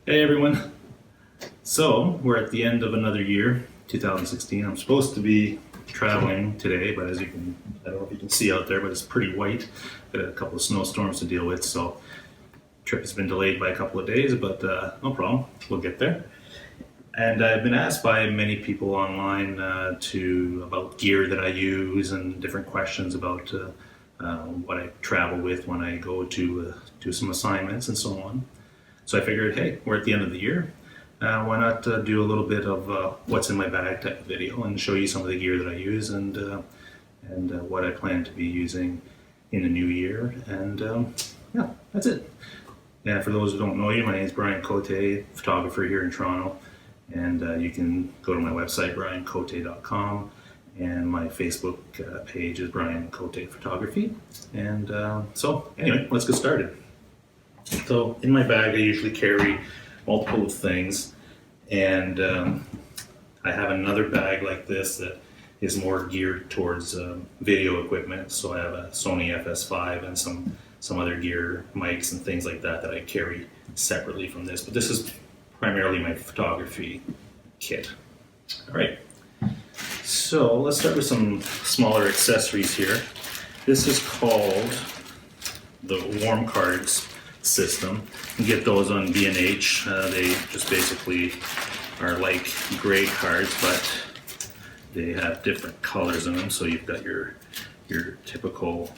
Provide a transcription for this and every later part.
Hey everyone. So we're at the end of another year, 2016. I'm supposed to be traveling today, but I don't know if you can see out there, but it's pretty white. Got a couple of snowstorms to deal with, so trip has been delayed by a couple of days, but no problem. We'll get there. And I've been asked by many people online about gear that I use and different questions about what I travel with when I go to do some assignments and so on. So I figured, hey, we're at the end of the year. Why not do a little bit of what's in my bag type of video and show you some of the gear that I use and what I plan to be using in the new year. And yeah, that's it. And for those who don't know you, my name is Brian Cote, photographer here in Toronto. And you can go to my website, briancote.com. And my Facebook page is Brian Cote Photography. And so anyway, let's get started. So in my bag, I usually carry multiple of things, and I have another bag like this that is more geared towards video equipment. So I have a Sony FS5 and some other gear, mics and things like that I carry separately from this. But this is primarily my photography kit. All right. So let's start with some smaller accessories here. This is called the Warm Cards system. You get those on B&H. They just basically are like gray cards, but they have different colors in them. So you've got your typical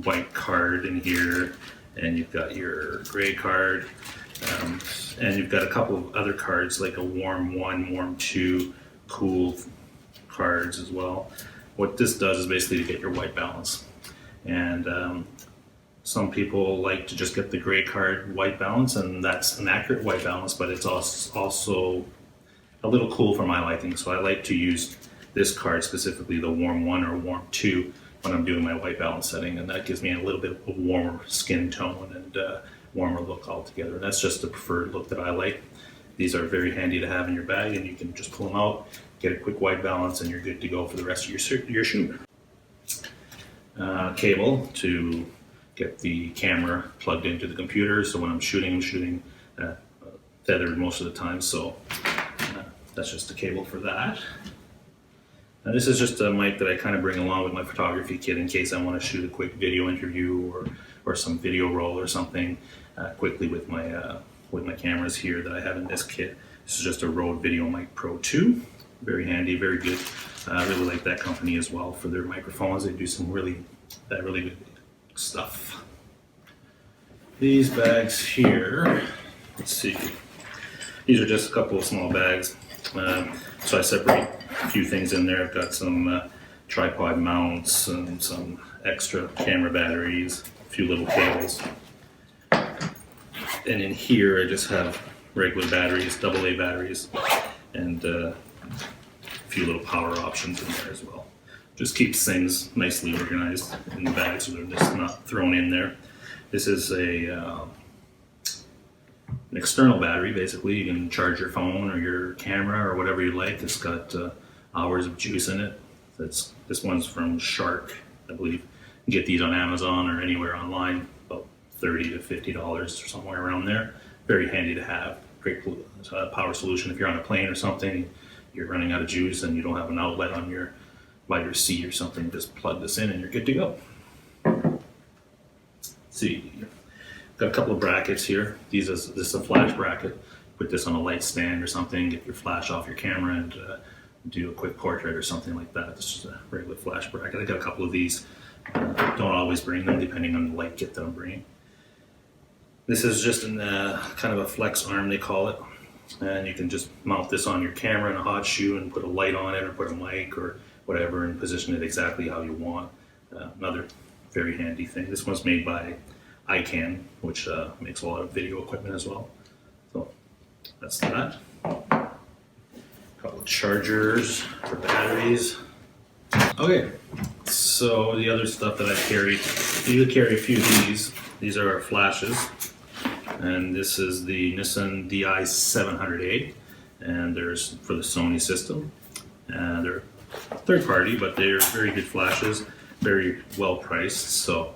white card in here, and you've got your gray card, and you've got a couple of other cards like a warm 1, warm 2, cool cards as well. What this does is basically to get your white balance. And some people like to just get the gray card white balance, and that's an accurate white balance, but it's also a little cool for my liking. So I like to use this card, specifically the warm 1 or warm 2, when I'm doing my white balance setting, and that gives me a little bit of a warmer skin tone and warmer look altogether. And that's just the preferred look that I like. These are very handy to have in your bag, and you can just pull them out, get a quick white balance, and you're good to go for the rest of your shoot. Cable to get the camera plugged into the computer. So when I'm shooting tethered most of the time. So that's just the cable for that. Now this is just a mic that I kind of bring along with my photography kit in case I want to shoot a quick video interview or some video roll or something quickly with my cameras here that I have in this kit. This is just a Rode VideoMic Pro 2. Very handy, very good. I really like that company as well for their microphones. They do some really good stuff. These bags here, let's see, these are just a couple of small bags. So I separate a few things in there. I've got some tripod mounts and some extra camera batteries, a few little cables. And in here I just have regular batteries, AA batteries, and a few little power options in there as well. Just keeps things nicely organized in the bag so they're just not thrown in there. This is an external battery, basically. You can charge your phone or your camera or whatever you like. It's got hours of juice in it. This one's from Shark, I believe. You can get these on Amazon or anywhere online, about $30 to $50 or somewhere around there. Very handy to have. Great power solution if you're on a plane or something, you're running out of juice and you don't have an outlet by your seat or something. Just plug this in and you're good to go. See, got a couple of brackets here. This is a flash bracket. Put this on a light stand or something, get your flash off your camera and do a quick portrait or something like that. This is a regular flash bracket. I got a couple of these. Don't always bring them depending on the light kit that I'm bringing. This is just kind of a flex arm, they call it. And you can just mount this on your camera in a hot shoe and put a light on it or put a mic or whatever and position it exactly how you want. Another very handy thing. This one's made by iCan, which makes a lot of video equipment as well. So that's that. A couple of chargers for batteries. Okay, so the other stuff that I carry, you carry a few of these. These are our flashes. And this is the Nissan DI700A, and there's for the Sony system. They're third party, but they're very good flashes, very well priced. So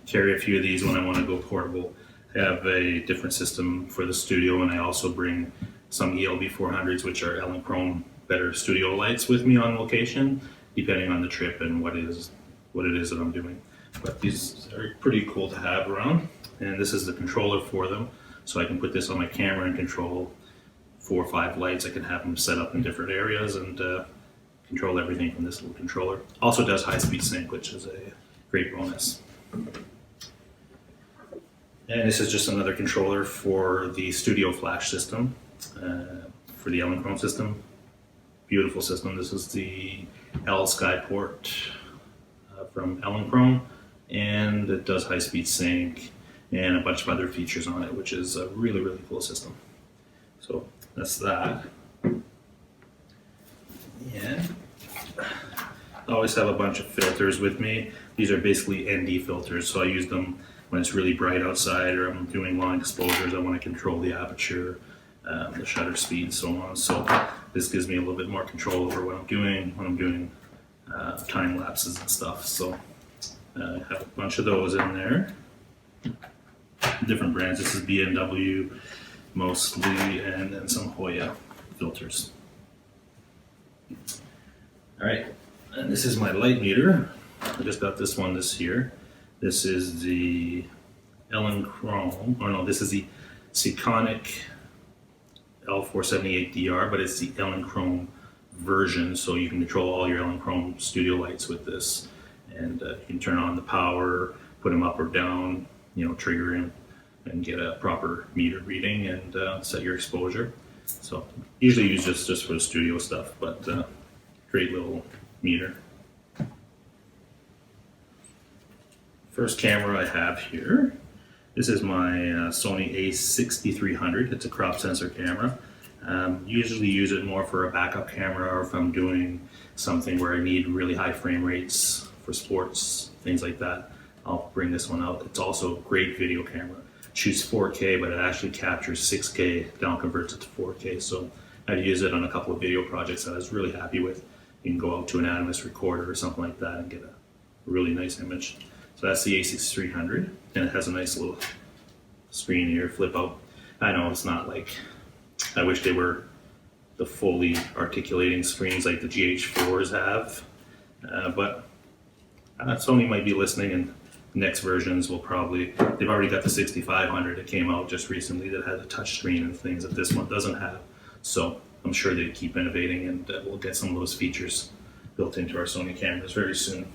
carry a few of these when I want to go portable. have a different system for the studio, and I also bring some ELB 400s, which are Elinchrom better studio lights, with me on location, depending on the trip and what it is that I'm doing. But these are pretty cool to have around, and this is the controller for them, so I can put this on my camera and control 4 or 5 lights. I can have them set up in different areas and control everything from this little controller. Also does high-speed sync, which is a great bonus. And this is just another controller for the Studio Flash system, for the Elinchrom system. Beautiful system. This is the L Skyport from Elinchrom, and it does high-speed sync and a bunch of other features on it, which is a really, really cool system. So that's that. Yeah. I always have a bunch of filters with me. These are basically ND filters, so I use them when it's really bright outside or I'm doing long exposures. I want to control the aperture, the shutter speed, and so on. So this gives me a little bit more control over what I'm doing when I'm doing time lapses and stuff. So I have a bunch of those in there. Different brands. This is BMW mostly, and then some Hoya filters. All right, and this is my light meter. I just got this one this year. This is the Elinchrom, or no, this is the Sekonic L478DR, but it's the Elinchrom version, so you can control all your Elinchrom studio lights with this, and you can turn on the power, put them up or down, trigger him, and get a proper meter reading and set your exposure. So usually use this just for the studio stuff, but great little meter. First camera I have here, this is my Sony a6300. It's a crop sensor camera. Usually use it more for a backup camera, or if I'm doing something where I need really high frame rates for sports, things like that, I'll bring this one out. It's also a great video camera. It shoots 4K, but it actually captures 6K, down converts it to 4K. So I've used it on a couple of video projects that I was really happy with. You can go out to an Animus recorder or something like that and get a really nice image. So that's the a6300, and it has a nice little screen here, flip out. I know it's not like, I wish they were the fully articulating screens like the GH4s have, but Sony might be listening, and next versions will probably, they've already got the 6500 that came out just recently that has a touch screen and things that this one doesn't have. So I'm sure they keep innovating, and we'll get some of those features built into our Sony cameras very soon.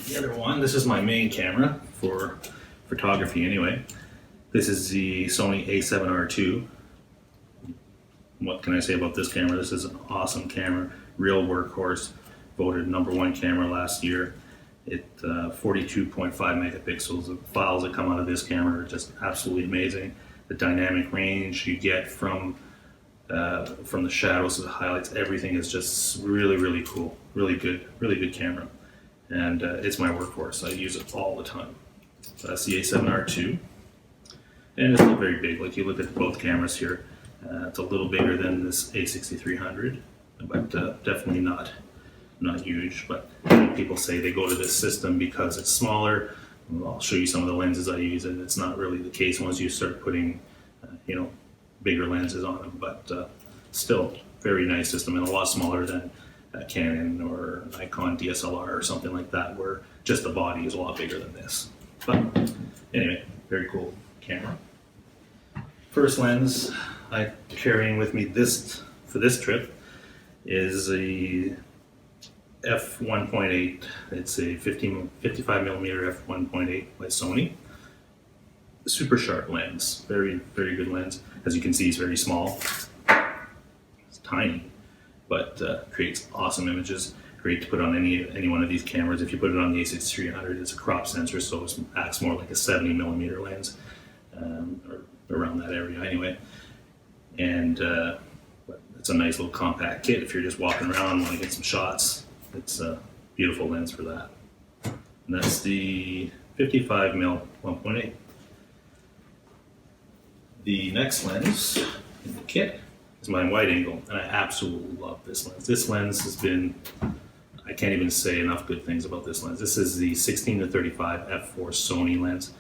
The other one, this is my main camera for photography anyway. This is the Sony a7R II. What can I say about this camera? This is an awesome camera, real workhorse, voted #1 camera last year. It 42.5 megapixels. The files that come out of this camera are just absolutely amazing. The dynamic range you get from the shadows to the highlights, everything is just really, really cool. Really good camera. And it's my workhorse. I use it all the time. So that's the a7R II. And it's not very big. Like, you look at both cameras here, it's a little bigger than this a6300, but definitely not huge. But people say they go to this system because it's smaller. Well, I'll show you some of the lenses I use, and it's not really the case once you start putting bigger lenses on them. But still, very nice system, and a lot smaller than Canon or Nikon DSLR or something like that, where just the body is a lot bigger than this. But anyway, very cool camera. First lens I'm carrying with me for this trip is a f1.8. It's a 55mm f1.8 by Sony. Super sharp lens, very, very good lens. As you can see, it's very small. It's tiny, but creates awesome images. Great to put on any one of these cameras. If you put it on the a6300, it's a crop sensor, so it acts more like a 70mm lens, or around that area anyway. And it's a nice little compact kit if you're just walking around and want to get some shots. It's a beautiful lens for that. And that's the 55mm 1.8. The next lens in the kit is my wide angle, and I absolutely love this lens. This lens has been, I can't even say enough good things about this lens. This is the 16-35 f4 Sony lens,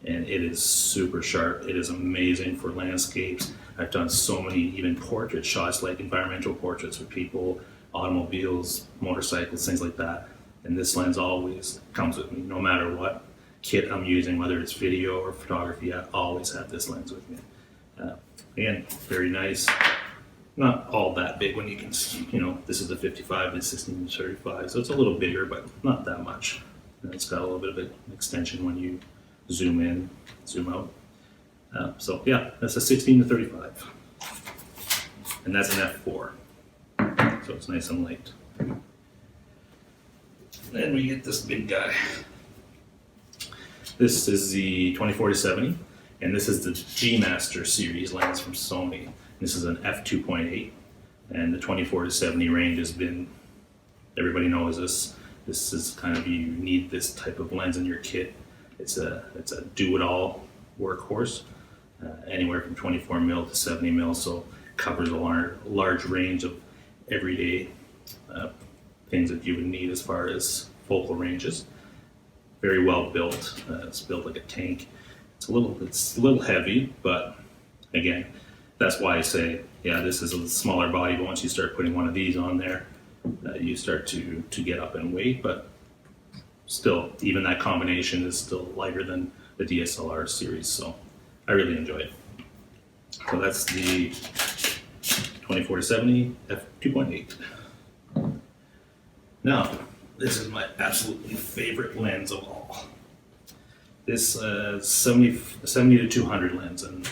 and it is super sharp. It is amazing for landscapes. I've done so many even portrait shots, like environmental portraits with people, automobiles, motorcycles, things like that. And this lens always comes with me, no matter what kit I'm using, whether it's video or photography. I always have this lens with me. Again, very nice. Not all that big when you can, this is the 55 and 16 to 35, so it's a little bigger, but not that much. And it's got a little bit of an extension when you zoom in, zoom out. So yeah, that's a 16 to 35. And that's an f4. So it's nice and light. Then we get this big guy. This is the 24 to 70, and this is the G Master series lens from Sony. This is an f2.8, and the 24 to 70 range has been, everybody knows this. This is kind of, you need this type of lens in your kit. It's a do-it-all workhorse, anywhere from 24 mil to 70 mil, so covers a large range of everyday things that you would need as far as focal ranges. Very well built. It's built like a tank. It's a little heavy, but again, that's why I say, yeah, this is a smaller body, but once you start putting one of these on there, you start to get up in weight, but still, even that combination is still lighter than the DSLR series, so I really enjoy it. So that's the 24 to 70 f2.8. Now, this is my absolutely favorite lens of all. This 70 to 200 lens, and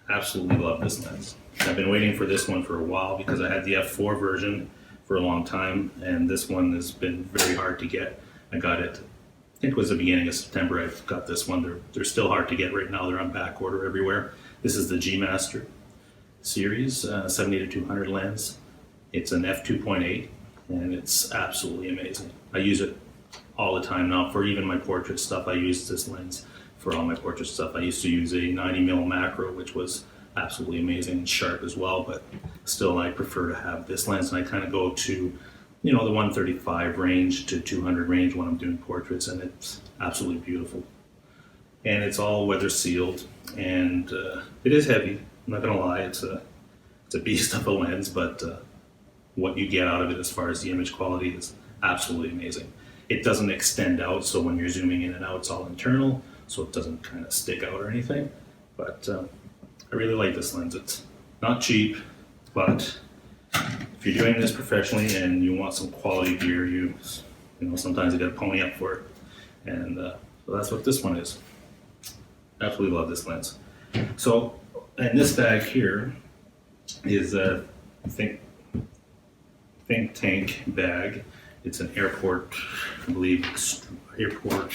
absolutely love this lens. I've been waiting for this one for a while because I had the f4 version for a long time, and this one has been very hard to get. I got it, I think it was the beginning of September I got this one. They're still hard to get right now. They're on back order everywhere. This is the G Master series, 70 to 200 lens. It's an f2.8, and it's absolutely amazing. I use it all the time now. For even my portrait stuff, I use this lens for all my portrait stuff. I used to use a 90mm macro, which was absolutely amazing and sharp as well, but still I prefer to have this lens, and I kind of go to, the 135 range to 200 range when I'm doing portraits, and it's absolutely beautiful. And it's all weather sealed, and it is heavy. I'm not gonna lie, it's a beast of a lens, but what you get out of it as far as the image quality is absolutely amazing. It doesn't extend out, so when you're zooming in and out, it's all internal, so it doesn't kind of stick out or anything. But I really like this lens. It's not cheap, but if you're doing this professionally and you want some quality gear, sometimes you got to pony up for it. And so that's what this one is. Absolutely love this lens. So, and this bag here is a Think Tank bag. It's an airport, I believe, airport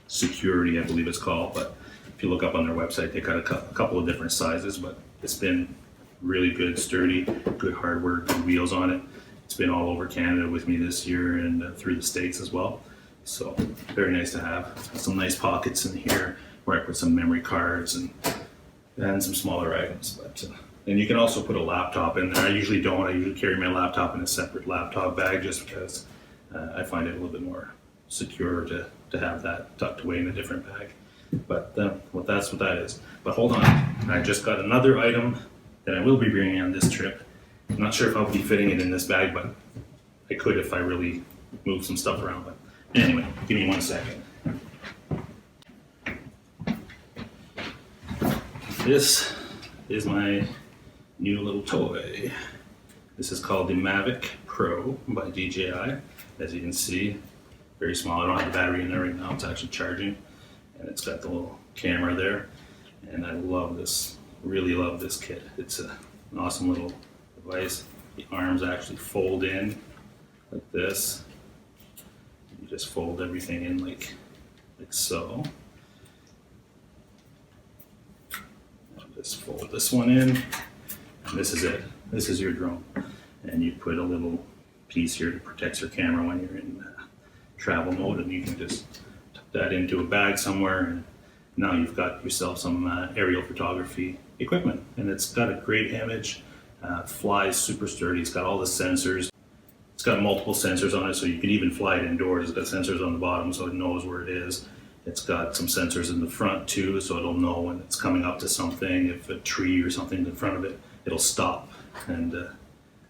security, I believe it's called. But if you look up on their website, they got a couple of different sizes, but it's been really good, sturdy, good hardware, good wheels on it. It's been all over Canada with me this year, and through the States as well. So very nice to have. It's got some nice pockets in here where I put some memory cards and some smaller items. But and you can also put a laptop in there. I usually don't. I usually carry my laptop in a separate laptop bag just because I find it a little bit more secure to have that tucked away in a different bag. But that's what that is. But hold on, I just got another item that I will be bringing on this trip. I'm not sure if I'll be fitting it in this bag, but I could if I really move some stuff around. But anyway, give me 1 second. This is my new little toy. This is called the Mavic Pro by DJI. As you can see, very small. I don't have the battery in there right now. It's actually charging. And it's got the little camera there. And I love this, really love this kit. It's an awesome little device. The arms actually fold in like this. You just fold everything in like so. I'll just fold this one in. And this is it. This is your drone. And you put a little piece here that protects your camera when you're in travel mode, and you can just tuck that into a bag somewhere, and now you've got yourself some aerial photography equipment. And it's got a great image, flies super sturdy, it's got all the sensors. It's got multiple sensors on it, so you can even fly it indoors. It's got sensors on the bottom so it knows where it is. It's got some sensors in the front too, so it'll know when it's coming up to something. If a tree or something's in front of it, it'll stop. And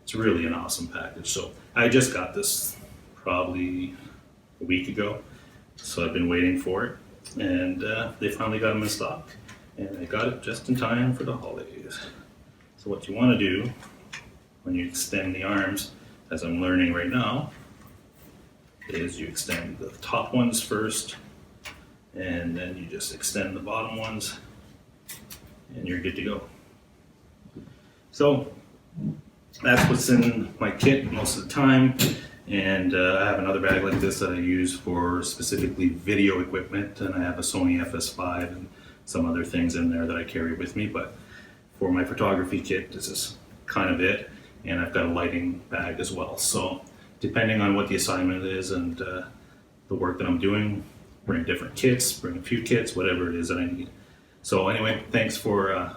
it's really an awesome package. So I just got this probably a week ago, so I've been waiting for it, and they finally got them in stock, and I got it just in time for the holidays. So what you want to do when you extend the arms, as I'm learning right now, is you extend the top ones first, and then you just extend the bottom ones, and you're good to go. So that's what's in my kit most of the time, and I have another bag like this that I use for specifically video equipment, and I have a Sony FS5 and some other things in there that I carry with me, but for my photography kit, this is kind of it, and I've got a lighting bag as well. So depending on what the assignment is and the work that I'm doing, bring different kits, bring a few kits, whatever it is that I need. So anyway, thanks for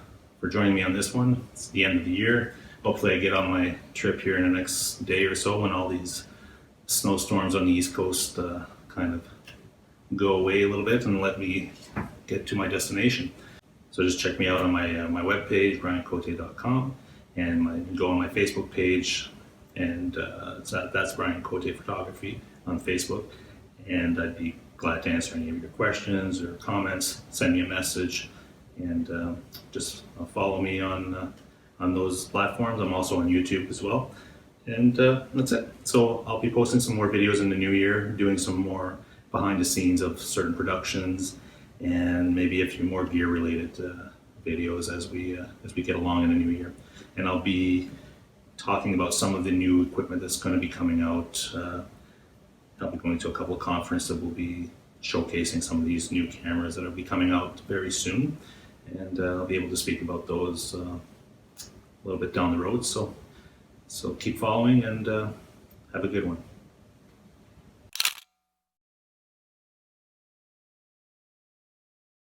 joining me on this one. It's the end of the year. Hopefully I get on my trip here in the next day or so when all these snowstorms on the East Coast kind of go away a little bit and let me get to my destination. So just check me out on my webpage, briancote.com, and go on my Facebook page, and that's Brian Cote Photography on Facebook, and I'd be glad to answer any of your questions or comments. Send me a message, and just follow me on those platforms. I'm also on YouTube as well, and that's it. So I'll be posting some more videos in the new year, doing some more behind the scenes of certain productions, and maybe a few more gear related videos as we get along in the new year. And I'll be talking about some of the new equipment that's going to be coming out. I'll be going to a couple of conferences that will be showcasing some of these new cameras that will be coming out very soon, and I'll be able to speak about those a little bit down the road. So keep following, and have a good one.